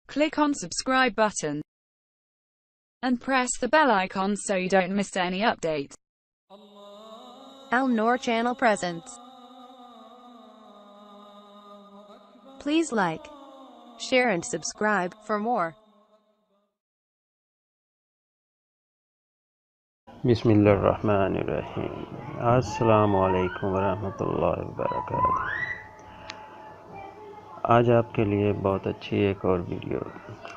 Click on subscribe button and press the bell icon so you don't miss any update. Al Noor channel presents. Please like, share and subscribe for more. बिस्मिल्लाहिर्रहमानिर्रहीम। अस्सलामु अलैकुम वरहमतुल्लाहि वबरकातुहू। आज आपके लिए बहुत अच्छी एक और वीडियो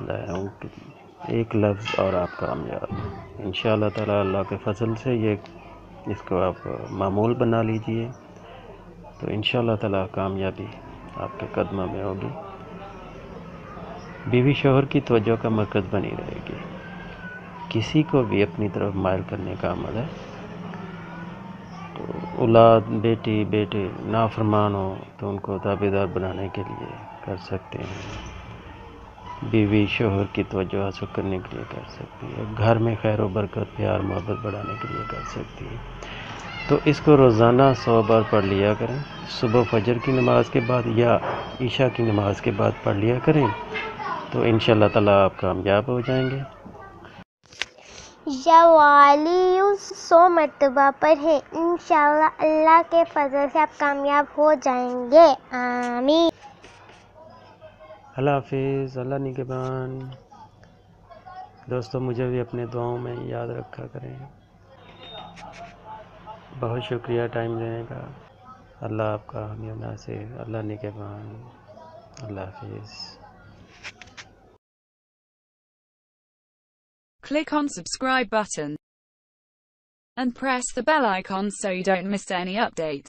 लाया हूँ कि एक लफ्ज़ और आप कामयाब। इंशाअल्लाह ताला अल्लाह के फजल से इसको आप मामूल बना लीजिए तो इंशाअल्लाह ताला कामयाबी आपके कदमों में होगी। बीवी शोहर की तवज्जो का मरकज़ बनी रहेगी। किसी को भी अपनी तरफ माइल करने का अमल है। तो औलाद, बेटी बेटे नाफरमान हो तो उनको ताबेदार बनाने के लिए कर सकते हैं। बीवी शोहर की तवज्जो हासिल करने के लिए कर सकती है। घर में खैर व बरकत, प्यार मोहब्बत बढ़ाने के लिए कर सकती है। तो इसको रोज़ाना 100 बार पढ़ लिया करें। सुबह फजर की नमाज के बाद या ईशा की नमाज के बाद पढ़ लिया करें तो इंशाअल्लाह ताला आप कामयाब हो जाएंगे। या वाली 100 मरतबा पढ़े, इंशाअल्लाह अल्लाह के फजल से आप कामयाब हो जाएंगे। आमीन। अल्लाह हाफिज़, अल्लाह निगहबान। दोस्तों, मुझे भी अपने दुआओं में याद रखा करें। बहुत शुक्रिया टाइम देने का। अल्लाह आपका हामी नासिर, अल्लाह निगहबान। अल्लाह हाफिज़। Click on subscribe button and press the bell icon so you don't miss any update.